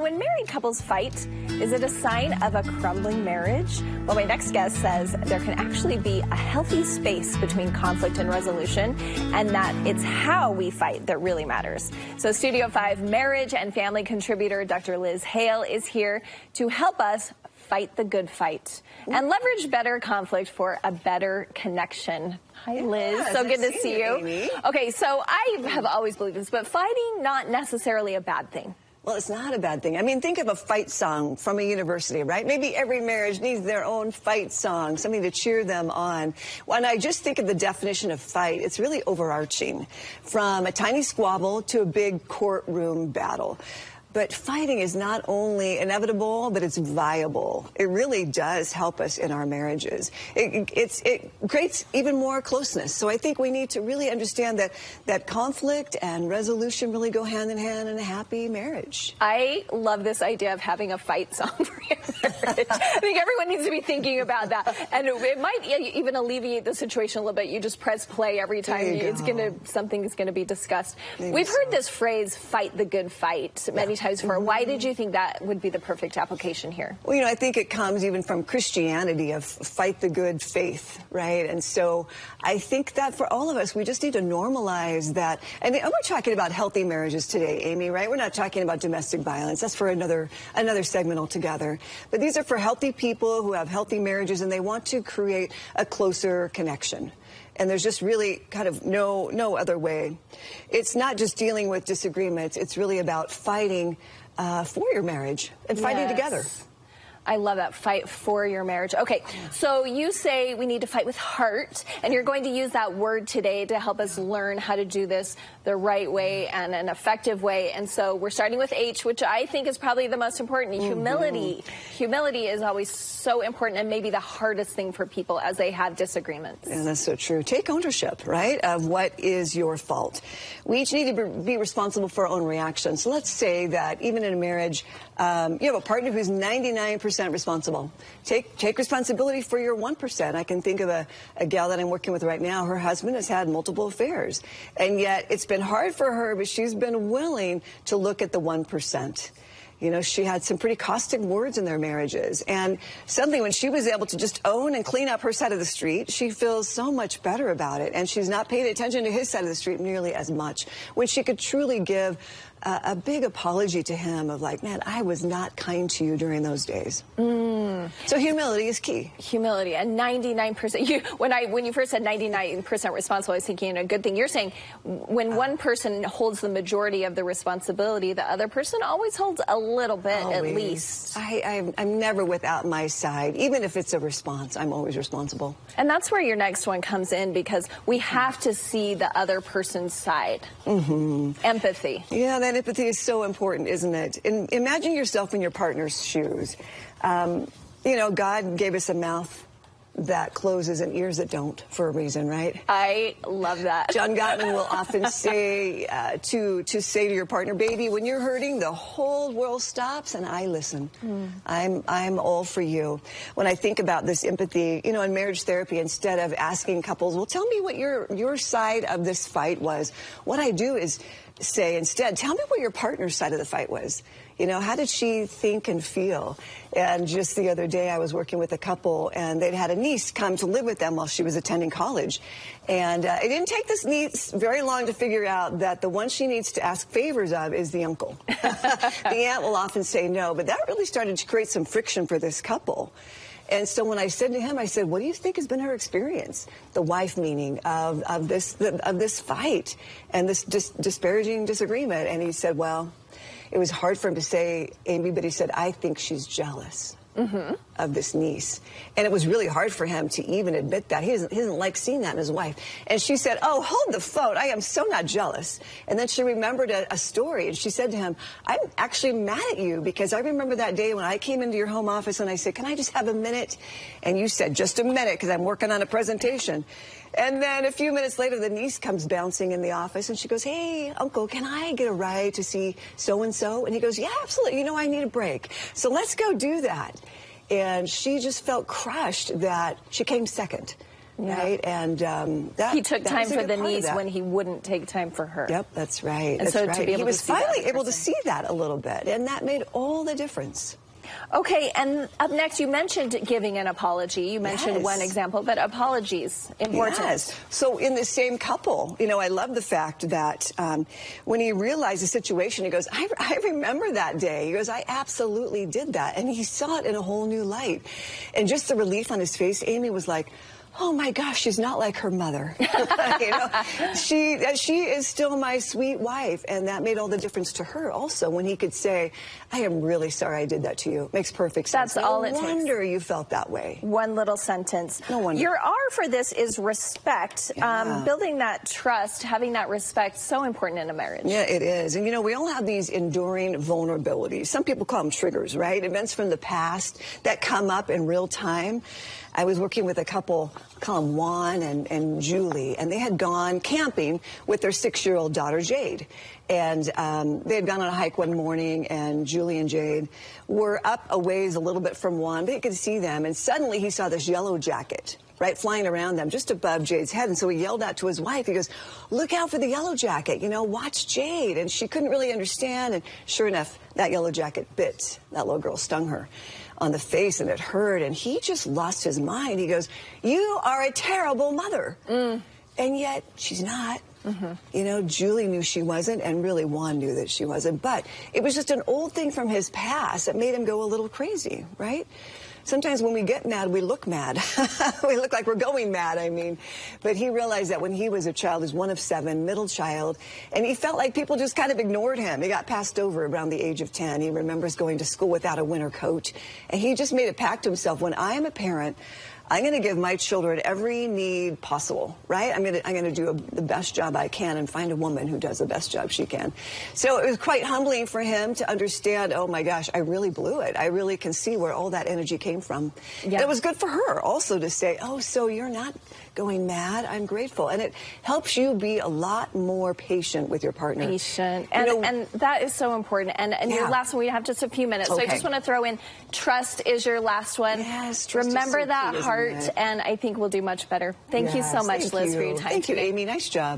When married couples fight, is it a sign of a crumbling marriage? Well, my next guest says there can actually be a healthy space between conflict and resolution, and that it's how we fight that really matters. So Studio 5 marriage and family contributor Dr. Liz Hale is here to help us fight the good fight and leverage better conflict for a better connection. Hi, Liz. Yes, so good to see see you. Amy. Okay, so I have always believed this, but fighting not necessarily a bad thing. Well, it's not a bad thing. I mean, think of a fight song from a university, right? Maybe every marriage needs their own fight song, something to cheer them on. When I just think of the definition of fight, it's really overarching, from a tiny squabble to a big courtroom battle. But fighting is not only inevitable, but it's viable. It really does help us in our marriages. It creates even more closeness. So I think we need to really understand that conflict and resolution really go hand in hand in a happy marriage. I love this idea of having a fight song for your marriage. I think everyone needs to be thinking about that. And it might even alleviate the situation a little bit. You just press play every time something is going to be discussed. We've heard this phrase, fight the good fight, many times before. Why did you think that would be the perfect application here? Well, you know, I think it comes even from Christianity, of fight the good faith, right? And so I think that for all of us, we just need to normalize that. And we're talking about healthy marriages today, Amy, right? We're not talking about domestic violence. That's for another segment altogether. But these are for healthy people who have healthy marriages, and they want to create a closer connection. And there's just really kind of no other way. It's not just dealing with disagreements. It's really about fighting for your marriage and fighting together. I love that, fight for your marriage. Okay, so you say we need to fight with heart, and you're going to use that word today to help us learn how to do this the right way and an effective way. And so we're starting with H, which I think is probably the most important, humility. Humility is always so important and maybe the hardest thing for people as they have disagreements. Yeah, that's so true. Take ownership, right, of what is your fault. We each need to be responsible for our own reactions. So let's say that even in a marriage, you have a partner who's 99% responsible. Take responsibility for your 1%. I can think of a gal that I'm working with right now. Her husband has had multiple affairs, and yet it's been hard for her, but she's been willing to look at the 1%. You know, she had some pretty caustic words in their marriages. And suddenly when she was able to just own and clean up her side of the street, she feels so much better about it. And she's not paying attention to his side of the street nearly as much, when she could truly give a big apology to him of like, man, I was not kind to you during those days. So humility is key. Humility, and 99%. When you first said 99% responsible, I was thinking a good thing. You're saying when one person holds the majority of the responsibility, the other person always holds a little bit, at least. I'm never without my side. Even if it's a response, I'm always responsible. And that's where your next one comes in, because we have to see the other person's side. Empathy. Yeah, that empathy is so important, isn't it? And imagine yourself in your partner's shoes. You know, God gave us a mouth that closes and ears that don't for a reason, right? I love that. John Gottman will often say to say to your partner, baby, when you're hurting, the whole world stops and I listen. I'm all for you. When I think about this empathy, you know, in marriage therapy, instead of asking couples, well, tell me what your side of this fight was, what I do is say instead, tell me what your partner's side of the fight was. You know, how did she think and feel? And just the other day, I was working with a couple, and they'd had a niece come to live with them while she was attending college. And it didn't take this niece very long to figure out that the one she needs to ask favors of is the uncle. The aunt will often say no, but that really started to create some friction for this couple. And so when I said to him, I said, what do you think has been her experience? The wife meaning of this fight and this disparaging disagreement. And he said, well, it was hard for him to say, Amy, but he said, I think she's jealous of this niece. And it was really hard for him to even admit that. He doesn't like seeing that in his wife. And she said, oh, hold the phone. I am so not jealous. And then she remembered a story, and she said to him, I'm actually mad at you because I remember that day when I came into your home office and I said, can I just have a minute? And you said, just a minute, because I'm working on a presentation. And then a few minutes later, the niece comes bouncing in the office, and she goes, hey, Uncle, can I get a ride to see so-and-so? And he goes, yeah, absolutely. You know, I need a break. So let's go do that. And she just felt crushed that she came second. right? And he took time for the niece when he wouldn't take time for her. Yep, that's right. And so to be able he was to see finally able to see that a little bit, and that made all the difference. Okay, and up next, you mentioned giving an apology. You mentioned one example, but apologies, important. Yes. So in the same couple, you know, I love the fact that when he realized the situation, he goes, I remember that day. He goes, I absolutely did that. And he saw it in a whole new light. And just the relief on his face, Amy was like, oh my gosh, she's not like her mother. You know, she is still my sweet wife, and that made all the difference to her also when he could say, I am really sorry I did that to you. Makes perfect sense. That's all it takes. No wonder you felt that way. One little sentence. No wonder. Your R for this is respect. Building that trust, having that respect, so important in a marriage. Yeah, it is. And you know, we all have these enduring vulnerabilities. Some people call them triggers, right? Events from the past that come up in real time. I was working with a couple, call them Juan and Julie, and they had gone camping with their 6-year-old daughter, Jade. And they had gone on a hike one morning, and Julie and Jade were up a ways a little bit from Juan. They could see them, and suddenly he saw this yellow jacket, right, flying around them just above Jade's head. And so he yelled out to his wife, he goes, look out for the yellow jacket, you know, watch Jade. And she couldn't really understand, and sure enough, that yellow jacket bit that little girl, stung her on the face, and it hurt, and he just lost his mind. He goes, you are a terrible mother. And yet she's not. You know, Julie knew she wasn't, and really Juan knew that she wasn't, but it was just an old thing from his past that made him go a little crazy, right? Sometimes when we get mad, we look mad. We look like we're going mad, I mean. But he realized that when he was a child, he was one of 7, middle child, and he felt like people just kind of ignored him. He got passed over around the age of 10. He remembers going to school without a winter coat. And he just made a pact to himself, when I am a parent, I'm going to give my children every need possible, right? I'm going to do the best job I can and find a woman who does the best job she can. So it was quite humbling for him to understand, oh my gosh, I really blew it. I really can see where all that energy came from. Yeah. And it was good for her also to say, oh, so you're not going mad. I'm grateful. And it helps you be a lot more patient with your partner. Patient. And that is so important. And your last one, we have just a few minutes. Okay. So I just want to throw in, trust is your last one. Yes, trust Remember is so that key, heart, and I think we'll do much better. Thank you so much, Liz, for your time today. Thank you, Amy. Nice job.